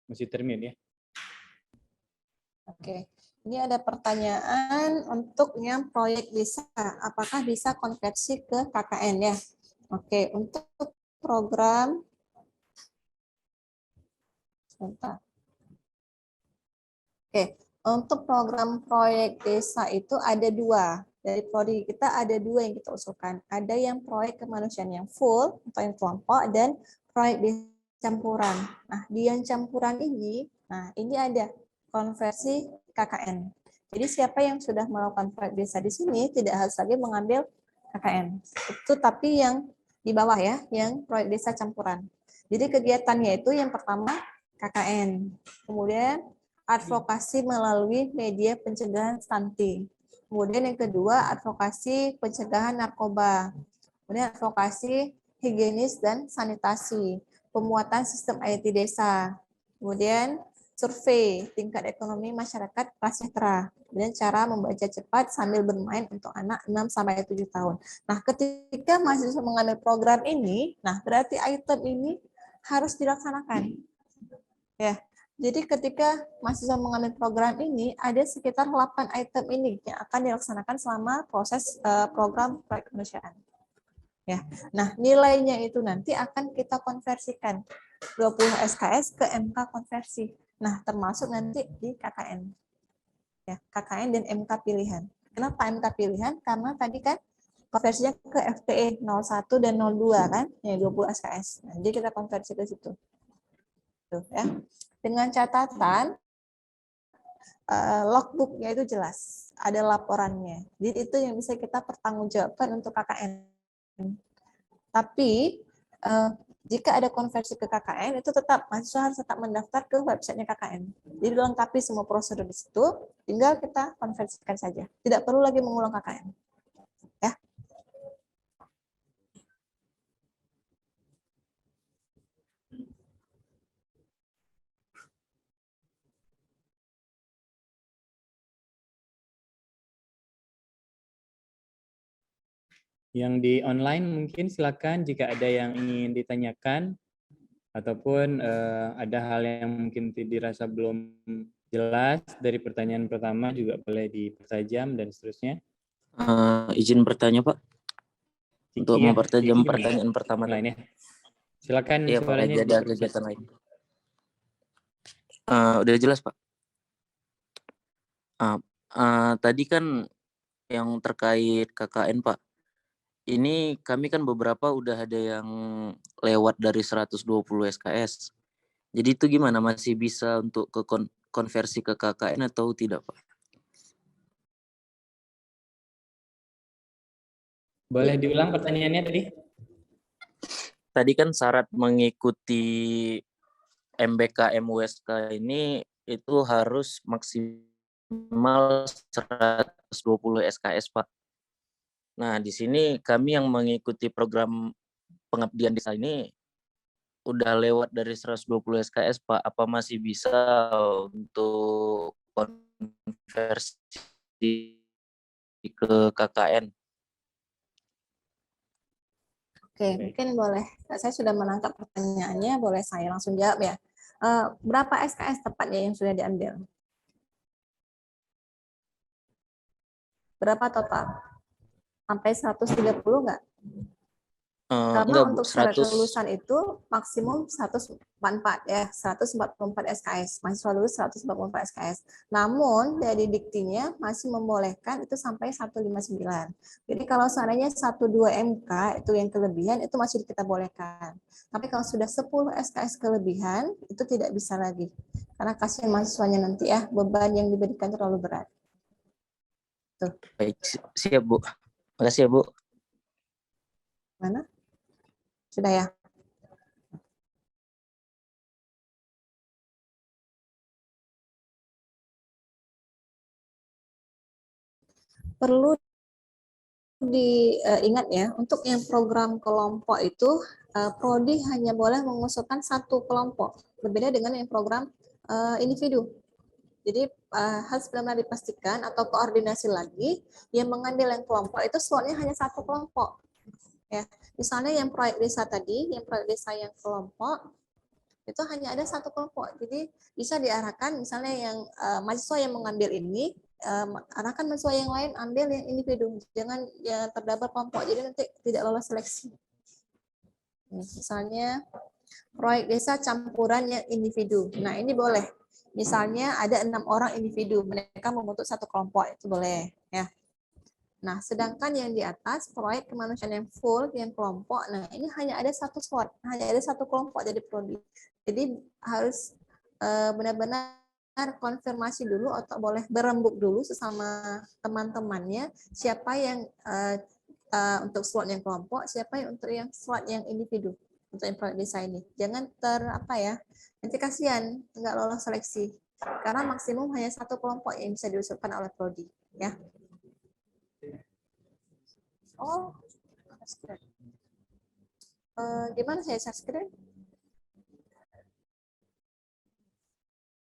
Masih termute ya. Oke, ini ada pertanyaan untuk yang proyek bisa, apakah bisa konversi ke KKN ya? Oke, untuk program, sebentar. Oke, untuk program proyek desa itu ada 2. Dari prodi kita ada 2 yang kita usulkan. Ada yang proyek kemanusiaan yang full atau yang kelompok dan proyek desa campuran. Nah, di yang campuran ini, nah ini ada konversi KKN. Jadi siapa yang sudah melakukan proyek desa di sini tidak harus lagi mengambil KKN. Itu tapi yang di bawah ya, yang proyek desa campuran. Jadi kegiatannya itu yang pertama KKN. Kemudian advokasi melalui media pencegahan stunting. Kemudian yang kedua, advokasi pencegahan narkoba. Kemudian advokasi higienis dan sanitasi. Pemuatan sistem IT desa. Kemudian survei tingkat ekonomi masyarakat prasejahtera. Kemudian cara membaca cepat sambil bermain untuk anak 6-7 tahun. Nah, ketika mahasiswa mengambil program ini, nah berarti item ini harus dilaksanakan. Ya. Jadi ketika mahasiswa mengambil program ini, ada sekitar 8 item ini yang akan dilaksanakan selama proses program proyek kemanusiaan. Ya. Nah, nilainya itu nanti akan kita konversikan 20 SKS ke MK konversi. Nah, termasuk nanti di KKN. Ya, KKN dan MK pilihan. Kenapa MK pilihan? Karena tadi kan konversinya ke FTE 01 dan 02 kan, ya 20 SKS. Nah, jadi kita konversi ke situ. Tuh, ya. Dengan catatan logbooknya itu jelas, ada laporannya. Jadi itu yang bisa kita pertanggungjawabkan untuk KKN. Tapi jika ada konversi ke KKN, itu tetap mahasiswa harus tetap mendaftar ke websitenya KKN. Jadi dilengkapi semua prosedur di situ, tinggal kita konversikan saja. Tidak perlu lagi mengulang KKN. Ya. Yang di online mungkin silakan jika ada yang ingin ditanyakan ataupun ada hal yang mungkin dirasa belum jelas dari pertanyaan pertama juga boleh dipertajam dan seterusnya. Izin bertanya Pak, untuk Iya, mempertajam gimana? pertanyaan pertama Online ya. Silakan Iya Pak, suaranya lagi ada diperbesar. kegiatan lain. Udah jelas Pak. Tadi kan yang terkait KKN Pak, ini kami kan beberapa udah ada yang lewat dari 120 SKS. Jadi itu gimana, masih bisa untuk ke konversi ke KKN atau tidak Pak? Boleh diulang pertanyaannya tadi? Tadi kan syarat mengikuti MBKM USK ini itu harus maksimal 120 SKS Pak. Nah, di sini kami yang mengikuti program pengabdian desa ini udah lewat dari 120 SKS Pak. Apa masih bisa untuk konversi ke KKN? Oke, mungkin boleh. Saya sudah menangkap pertanyaannya, boleh saya langsung jawab ya. Berapa SKS tepatnya yang sudah diambil? Berapa total? Sampai 130 nggak? Karena Enggak, Bu, untuk syarat 100. kelulusan itu maksimum 144 ya, 144 SKS. Mahasiswa lulus 144 SKS. Namun dari diktinya masih membolehkan itu sampai 159. Jadi kalau seandainya 12 MK itu yang kelebihan itu masih kita bolehkan. Tapi kalau sudah 10 SKS kelebihan itu tidak bisa lagi. Karena kasihan mahasiswanya nanti ya, beban yang diberikan terlalu berat. Tuh. Baik, siap Bu. Makasih ya Bu. Mana? Sudah ya? Perlu diingat ya, untuk yang program kelompok itu prodi hanya boleh mengusulkan satu kelompok, berbeda dengan yang program individu. Jadi harus benar-benar dipastikan atau koordinasi lagi yang mengambil yang kelompok itu slotnya hanya satu kelompok. Ya, misalnya yang proyek desa tadi, yang proyek desa yang kelompok itu hanya ada satu kelompok. Jadi bisa diarahkan misalnya yang mahasiswa yang mengambil ini, arahkan mahasiswa yang lain ambil yang individu, jangan ya terdapat kelompok. Jadi nanti tidak lolos seleksi. Misalnya proyek desa campuran yang individu. Nah ini boleh. Misalnya ada 6 orang individu, mereka membentuk satu kelompok, itu boleh ya. Nah, sedangkan yang di atas proyek kemanusiaan yang full, yang kelompok, nah ini hanya ada satu slot, hanya ada satu kelompok dari prodi. Jadi harus benar-benar konfirmasi dulu atau boleh berembuk dulu sesama teman-temannya siapa yang untuk slot yang kelompok, siapa yang untuk yang slot yang individu untuk yang proyek desa ini. Jangan nanti kasihan nggak lolos seleksi karena maksimum hanya satu kelompok yang bisa diusulkan oleh prodi, ya. Oh, gimana saya share screen?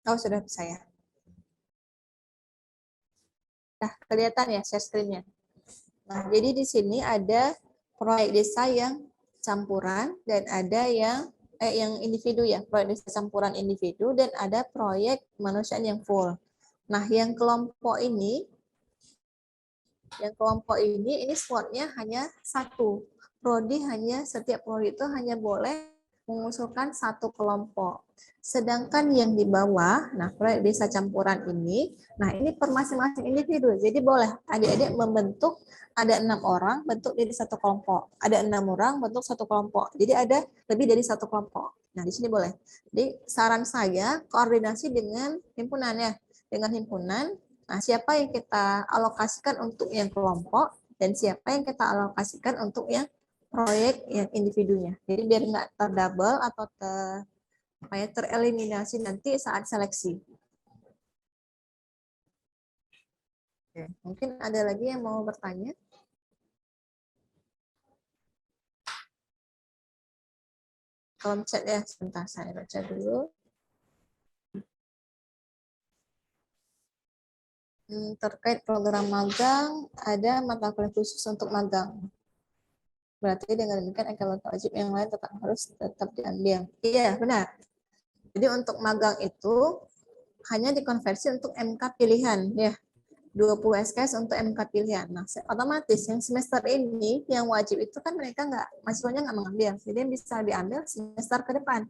Oh, sudah bisa ya. Nah, kelihatan ya share screen-nya. Nah, jadi di sini ada proyek desa yang campuran dan ada yang individu ya, proyek desa campuran individu dan ada proyek kemanusiaan yang full. Nah, yang kelompok ini slotnya hanya satu. Prodi hanya setiap prodi itu hanya boleh mengusulkan satu kelompok. Sedangkan yang di bawah, nah proyek desa campuran ini, nah ini per masing-masing individu. Jadi boleh adik-adik membentuk, ada 6 orang bentuk jadi satu kelompok, ada 6 orang bentuk satu kelompok. Jadi ada lebih dari satu kelompok. Nah di sini boleh. Jadi saran saya koordinasi dengan himpunan ya, dengan himpunan. Nah siapa yang kita alokasikan untuk yang kelompok dan siapa yang kita alokasikan untuk yang proyek yang individunya. Jadi biar nggak terdouble atau tereliminasi nanti saat seleksi. Oke, mungkin ada lagi yang mau bertanya? Kolom chat ya, sebentar saya baca dulu. Terkait program magang, ada mata kuliah khusus untuk magang. Berarti dengan demikian agama wajib yang lain tetap diambil. Iya, benar. Jadi untuk magang itu hanya dikonversi untuk MK pilihan ya. 20 SKS untuk MK pilihan. Nah, otomatis yang semester ini yang wajib itu kan mereka mahasiswanya nggak mengambil. Jadi yang bisa diambil semester ke depan.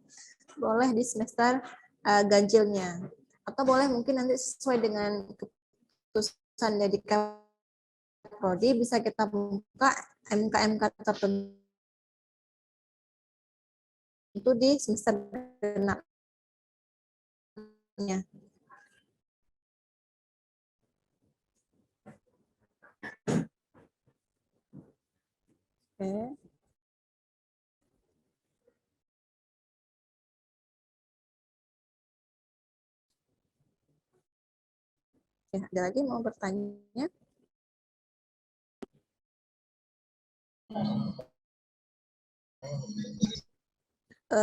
Boleh di semester ganjilnya. Atau boleh mungkin nanti sesuai dengan keputusan dari Prodi bisa kita buka MK-MK tertentu itu di semester genapnya. Oke. Oke, ada lagi mau bertanya?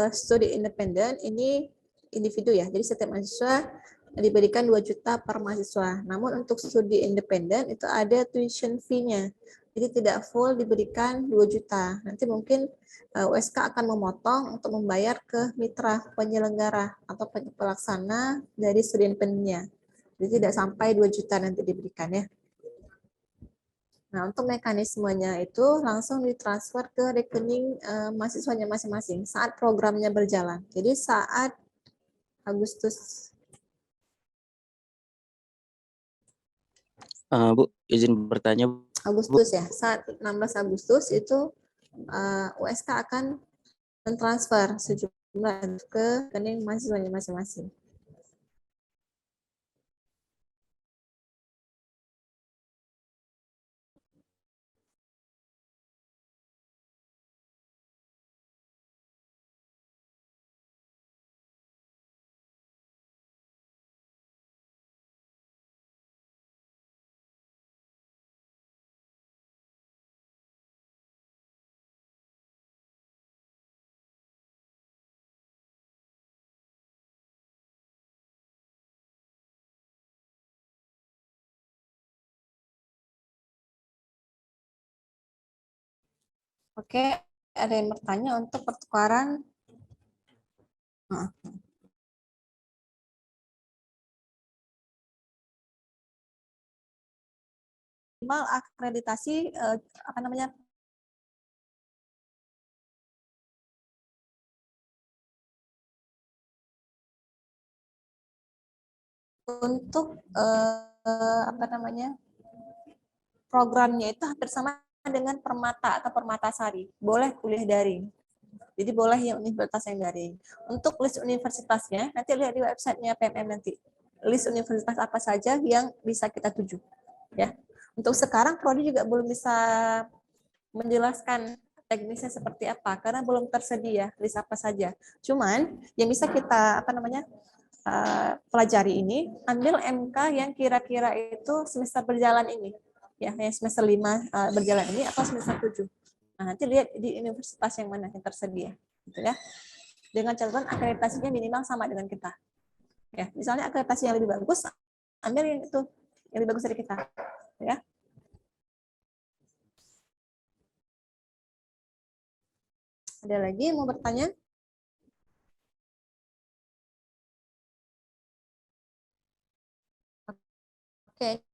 Studi independen ini individu ya. Jadi setiap mahasiswa diberikan 2 juta per mahasiswa. Namun untuk studi independen itu ada tuition fee-nya. Jadi tidak full diberikan 2 juta. Nanti mungkin USK akan memotong untuk membayar ke mitra penyelenggara atau pelaksana dari studi independennya. Jadi tidak sampai 2 juta nanti diberikan ya. Nah, untuk mekanismenya itu langsung ditransfer ke rekening mahasiswanya masing-masing saat programnya berjalan. Jadi saat Agustus. Bu, izin bertanya. Agustus ya, saat 16 Agustus itu USK akan mentransfer sejumlah ke rekening mahasiswanya masing-masing. Oke, ada yang bertanya untuk pertukaran. Minimal akreditasi apa namanya? Untuk apa namanya? Programnya itu hampir sama dengan Permata atau Permatasari. Boleh kuliah daring. Jadi boleh yang universitas yang daring. Untuk list universitasnya, nanti lihat di websitenya PMM nanti. List universitas apa saja yang bisa kita tuju. Ya. Untuk sekarang Prodi juga belum bisa menjelaskan teknisnya seperti apa karena belum tersedia list apa saja. Cuman yang bisa kita apa namanya pelajari ini, ambil MK yang kira-kira itu semester berjalan ini. Ya, yang semester 5 berjalan ini atau semester 7. Nah, nanti lihat di universitas yang mana yang tersedia, gitu ya. Dengan catatan akreditasinya minimal sama dengan kita. Ya, misalnya akreditasi yang lebih bagus, ambil yang itu, yang lebih bagus dari kita, ya. Ada lagi yang mau bertanya? Oke.